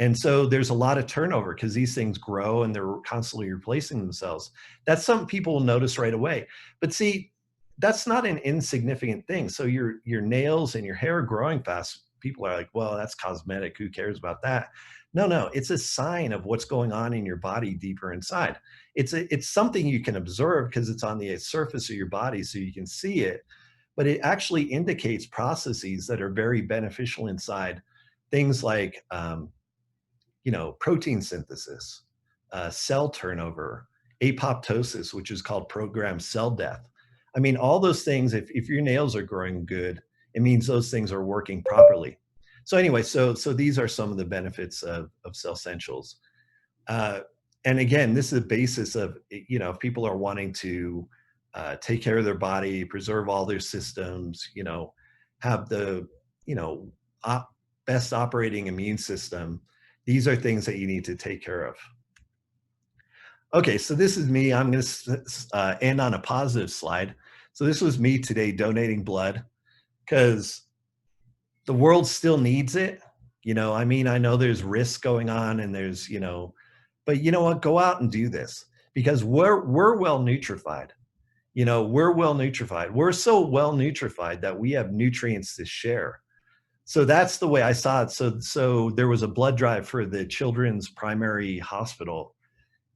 And so there's a lot of turnover because these things grow and they're constantly replacing themselves. That's something people will notice right away. But see, that's not an insignificant thing. So your nails and your hair are growing fast. People are like, well, that's cosmetic. Who cares about that? No, it's a sign of what's going on in your body deeper inside. It's something you can observe because it's on the surface of your body so you can see it, but it actually indicates processes that are very beneficial inside. Things like, protein synthesis, cell turnover, apoptosis, which is called programmed cell death. I mean, all those things, if your nails are growing good, it means those things are working properly. So anyway, so these are some of the benefits of Cell Essentials. And again, this is the basis of, if people are wanting to take care of their body, preserve all their systems, have the, best operating immune system, these are things that you need to take care of. Okay, so this is me. I'm going to end on a positive slide. So this was me today donating blood because the world still needs it. I mean, I know there's risks going on and there's, but you know what? Go out and do this because we're well nutrified. We're well nutrified. We're so well nutrified that we have nutrients to share. So that's the way I saw it. So there was a blood drive for the Children's Primary Hospital,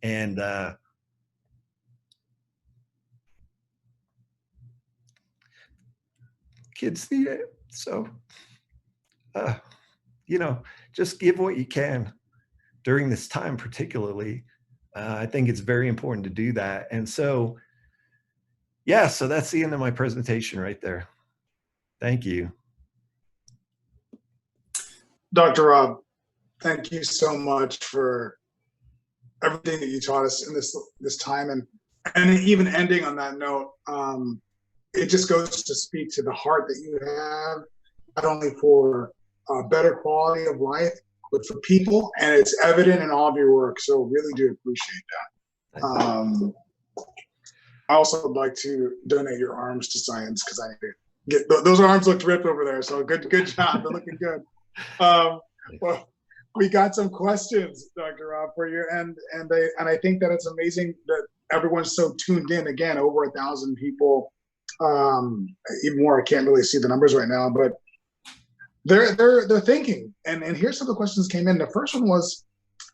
and kids need it. So, uh, just give what you can during this time, particularly. I think it's very important to do that. And so, yeah, so that's the end of my presentation right there. Thank you.
Dr. Rob, thank you so much for everything that you taught us in this time, and even ending on that note. It just goes to speak to the heart that you have, not only for better quality of life, but for people, and it's evident in all of your work. So really do appreciate that. I also would like to donate your arms to science because I need to get those arms looked ripped over there. So good job. They're looking good. Well, we got some questions, Dr. Rob, for you, and I think that it's amazing that everyone's so tuned in. Again, over 1,000 people, even more. I can't really see the numbers right now, but they're thinking. And here's some of the questions came in. The first one was,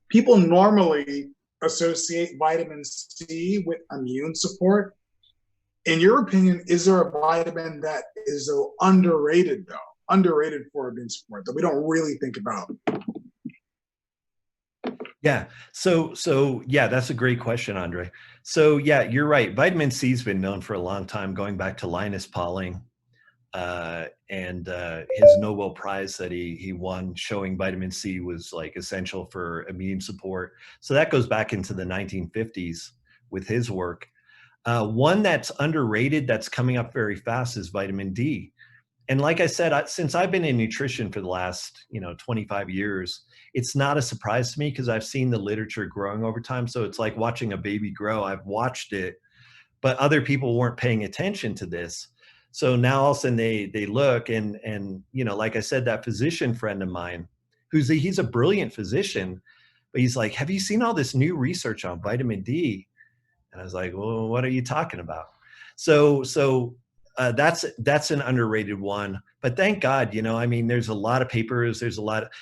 people normally associate vitamin C with immune support. In your opinion, is there a vitamin that is underrated for immune support that we don't really think about?
Yeah. So yeah, that's a great question, Andre. So yeah, you're right. Vitamin C has been known for a long time, going back to Linus Pauling and his Nobel Prize that he won, showing vitamin C was like essential for immune support. So that goes back into the 1950s with his work. One that's underrated that's coming up very fast is vitamin D. And like I said, since I've been in nutrition for the last 25 years, it's not a surprise to me because I've seen the literature growing over time. So it's like watching a baby grow. I've watched it, but other people weren't paying attention to this. So now all of a sudden they look and like I said, that physician friend of mine, he's a brilliant physician, but he's like, have you seen all this new research on vitamin D? And I was like, well, what are you talking about? So that's an underrated one. But thank God, I mean, there's a lot of papers,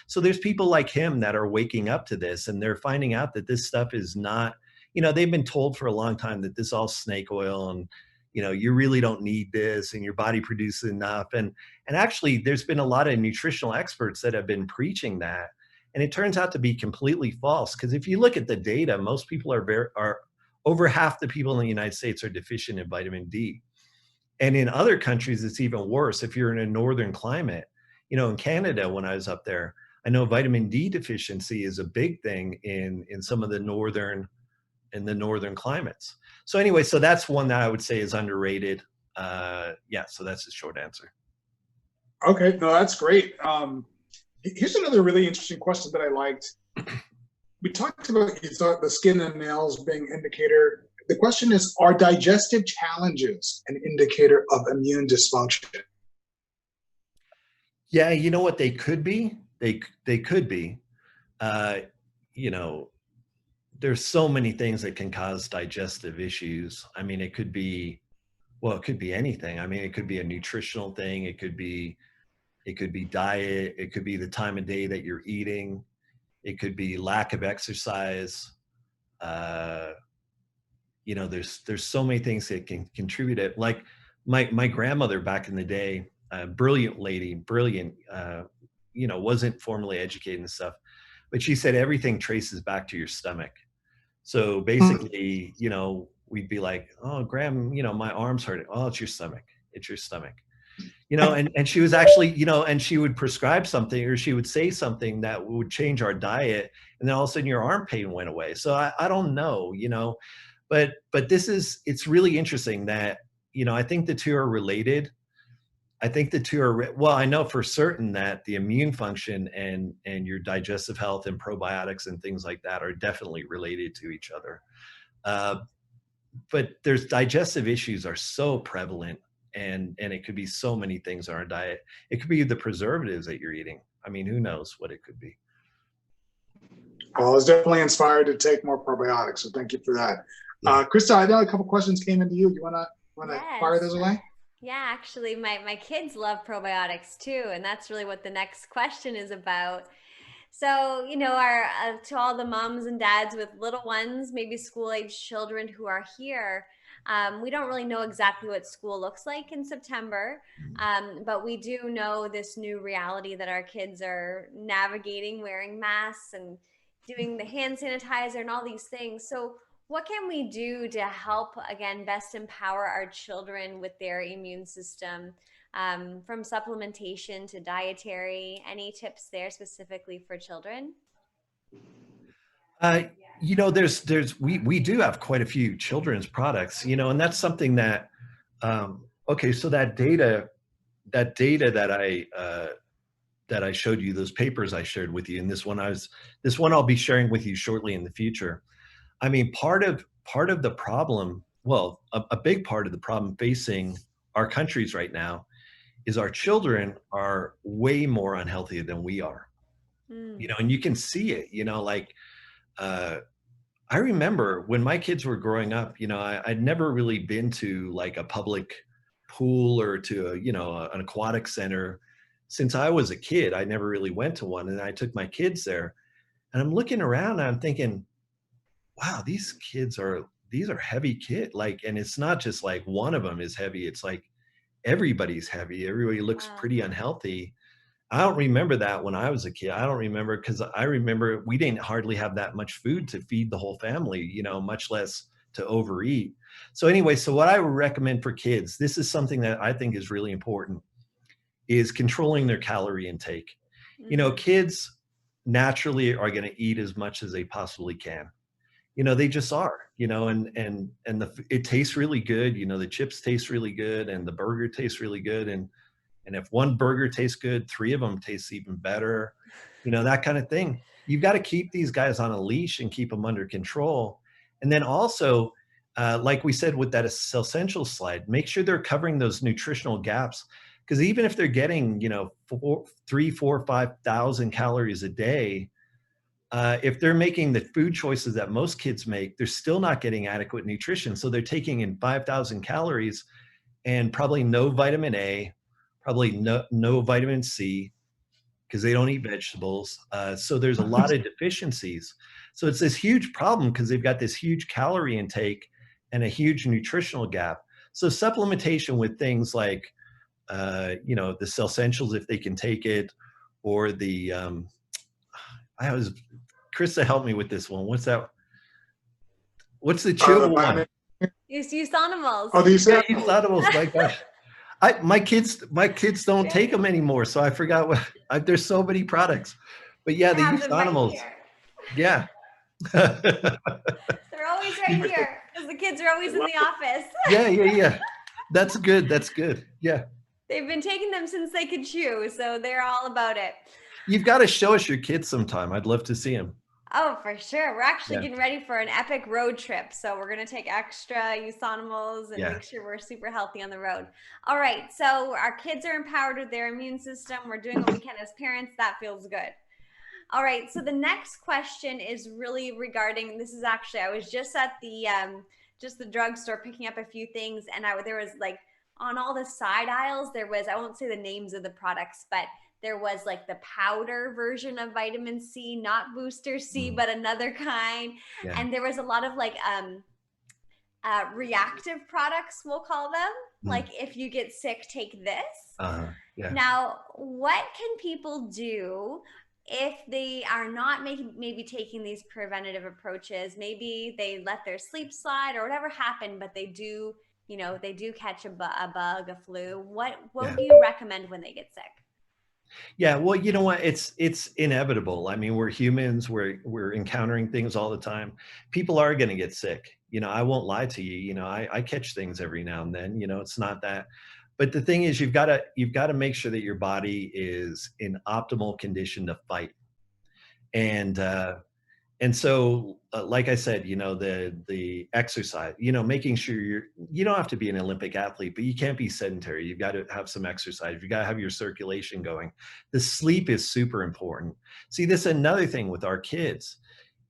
so there's people like him that are waking up to this, and they're finding out that this stuff is not, they've been told for a long time that this is all snake oil, and you really don't need this, and your body produces enough. And actually, there's been a lot of nutritional experts that have been preaching that, and it turns out to be completely false. Because if you look at the data, most people are over half the people in the United States are deficient in vitamin D. And in other countries, it's even worse. If you're in a northern climate, in Canada, when I was up there, I know vitamin D deficiency is a big thing in some of the northern climates. So anyway, so that's one that I would say is underrated. Yeah, so that's the short answer.
Okay, no, that's great. Here's another really interesting question that I liked. We talked about, you thought the skin and nails being indicator. The question is, are digestive challenges an indicator of immune dysfunction?
Yeah, you know what, they could be. They could be. There's so many things that can cause digestive issues. I mean, it could be anything. I mean, it could be a nutritional thing. It could be diet. It could be the time of day that you're eating. It could be lack of exercise. There's so many things that can contribute it. Like my grandmother back in the day, brilliant lady, wasn't formally educated and stuff, but she said everything traces back to your stomach. So basically, we'd be like, oh, Graham, my arms hurt. Oh, it's your stomach. It's your stomach. And she was actually, and she would prescribe something, or she would say something that would change our diet. And then all of a sudden your arm pain went away. So I don't know, but it's really interesting that, I think the two are related. I think the two are, well, I know for certain that the immune function and your digestive health and probiotics and things like that are definitely related to each other. Uh, but there's digestive issues are so prevalent, and it could be so many things in our diet. It could be the preservatives that you're eating. I mean, who knows what it could be.
Well, I was definitely inspired to take more probiotics, so thank you for that.
Yeah.
Krista, I know a couple questions came into you. You wanna fire
Yes.
those away?
Yeah, actually, my kids love probiotics too, and that's really what the next question is about. So, our to all the moms and dads with little ones, maybe school-age children who are here, we don't really know exactly what school looks like in September, but we do know this new reality that our kids are navigating, wearing masks and doing the hand sanitizer and all these things. So, what can we do to help, again, best empower our children with their immune system, from supplementation to dietary? Any tips there specifically for children?
Uh, we do have quite a few children's products, and that's something that, okay, so that data that I showed you, those papers I shared with you, and this one I'll be sharing with you shortly in the future. I mean, part of the problem, well, a big part of the problem facing our countries right now is our children are way more unhealthy than we are.
Mm.
And you can see it, like, uh, I remember when my kids were growing up, I'd never really been to like a public pool or to an aquatic center since I was a kid. I never really went to one, and I took my kids there, and I'm looking around and I'm thinking, wow, these are heavy kids. Like, and it's not just like one of them is heavy. It's like everybody's heavy. Everybody looks
Wow.
pretty unhealthy. I don't remember that when I was a kid. I don't remember, because I remember we didn't hardly have that much food to feed the whole family, much less to overeat. So anyway, so what I would recommend for kids, this is something that I think is really important, is controlling their calorie intake.
Mm.
Kids naturally are going to eat as much as they possibly can. They just are, and it tastes really good. The chips taste really good, and the burger tastes really good. And if one burger tastes good, three of them taste even better, that kind of thing. You've got to keep these guys on a leash and keep them under control. And then also, like we said with that essential slide, make sure they're covering those nutritional gaps. Because even if they're getting, 3, 4, 5,000 calories a day, if they're making the food choices that most kids make, they're still not getting adequate nutrition. So they're taking in 5,000 calories and probably no vitamin A, probably no vitamin C, because they don't eat vegetables. So there's a lot of deficiencies. So it's this huge problem because they've got this huge calorie intake and a huge nutritional gap. So supplementation with things like, the essentials, if they can take it, or the, Krista, help me with this one. What's that? What's the chewable one?
Use animals.
Oh, these
Yeah, use animals. My gosh. My kids don't take them anymore, so I forgot there's so many products. But yeah,
I
they
have
use
them right
animals.
here.
Yeah.
They're always right here because the kids are always in the office.
Yeah. That's good. That's good. Yeah.
They've been taking them since they could chew, so they're all about it.
You've got to show us your kids sometime. I'd love to see them.
Oh, for sure. We're actually
Yeah.
getting ready for an epic road trip. So we're going to take extra use animals and
Yeah.
make sure we're super healthy on the road. All right. So our kids are empowered with their immune system. We're doing what we can as parents. That feels good. All right. So the next question is really regarding, this is actually, I was just at the drugstore picking up a few things, and there was like on all the side aisles, there was, I won't say the names of the products, but there was like the powder version of vitamin C, not booster C, but another kind.
Yeah.
And there was a lot of like reactive products, we'll call them. Like, if you get sick, take this.
Yeah.
Now, what can people do if they are not maybe taking these preventative approaches? Maybe they let their sleep slide or whatever happened, but they do, they do catch a bug, a flu. What
Yeah.
do you recommend when they get sick?
Yeah, well, you know what? It's inevitable. I mean, we're humans. We're encountering things all the time. People are going to get sick. I won't lie to you. I catch things every now and then. It's not that. But the thing is, you've got to make sure that your body is in optimal condition to fight. And And so, like I said, you know, the exercise, you know, making sure you don't have to be an Olympic athlete, but you can't be sedentary. You've got to have some exercise. You got to have your circulation going. The sleep is super important. See, this is another thing with our kids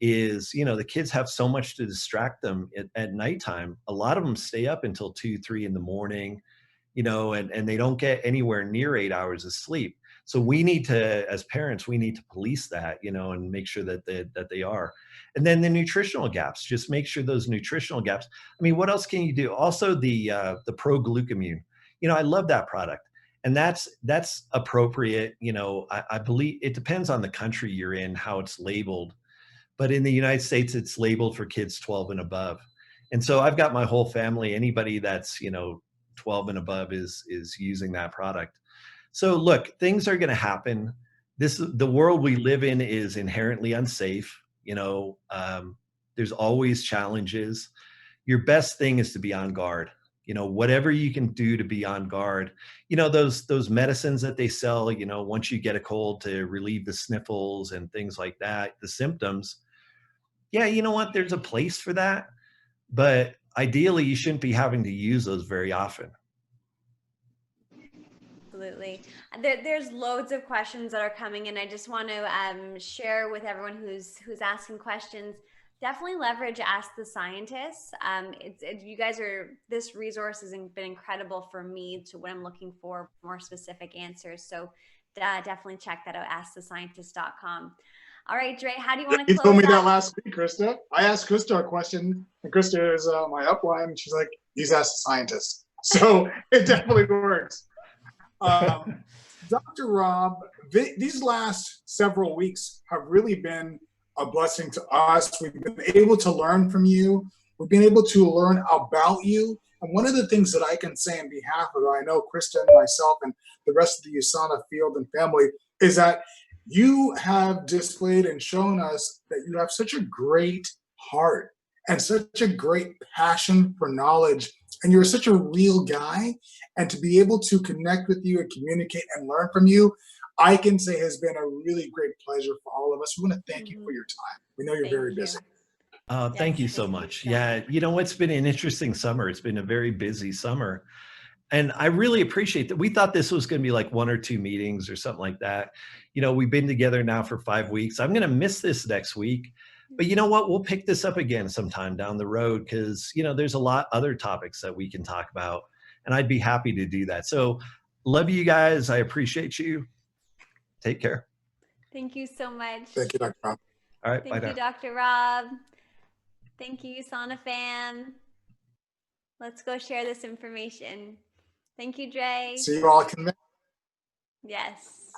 is, you know, the kids have so much to distract them at nighttime. A lot of them stay up until 2, 3 in the morning, you know, and they don't get anywhere near 8 hours of sleep. So we need to, as parents, we need to police that, you know, and make sure that they are. And then the nutritional gaps, just make sure those nutritional gaps. I mean, what else can you do? Also the pro glucamine, you know, I love that product. And that's appropriate. You know, I believe it depends on the country you're in, how it's labeled. But in the United States, it's labeled for kids 12 and above. And so I've got my whole family, anybody that's, you know, 12 and above is using that product. So look, things are going to happen. The world we live in is inherently unsafe. You know, there's always challenges. Your best thing is to be on guard. You know, whatever you can do to be on guard. You know, those medicines that they sell, you know, once you get a cold to relieve the sniffles and things like that, the symptoms. Yeah, you know what? There's a place for that. But ideally, you shouldn't be having to use those very often.
Absolutely. There's loads of questions that are coming in. I just want to share with everyone who's asking questions. Definitely leverage Ask the Scientists. You guys this resource has been incredible for me to when I'm looking for more specific answers. So definitely check that out, askthescientist.com. All right, Dre, how do you want to
You
close
told me
out?
that last week, Krista. I asked Krista a question, and Krista is my upline, and she's like, he's asked the scientist. So it definitely works. Dr. Rob, these last several weeks have really been a blessing to us. We've been able to learn from you. We've been able to learn about you. And one of the things that I can say on behalf of, I know Krista and myself and the rest of the USANA field and family, is that you have displayed and shown us that you have such a great heart and such a great passion for knowledge. And you're such a real guy. And to be able to connect with you and communicate and learn from you, I can say has been a really great pleasure for all of us. We want to thank you for your time. We know you're very busy.
Thank you so much. Yeah, you know, it's been an interesting summer. It's been a very busy summer. And I really appreciate that. We thought this was going to be like 1 or 2 meetings or something like that. You know, we've been together now for 5 weeks. I'm going to miss this next week. But you know what? We'll pick this up again sometime down the road because, you know, there's a lot other topics that we can talk about. And I'd be happy to do that. So love you guys. I appreciate you. Take care.
Thank you so much.
Thank you, Dr. Rob.
All right.
Thank you, Dr. Rob. Thank you, USANA fam. Let's go share this information. Thank you, Dre.
See you all.
Yes.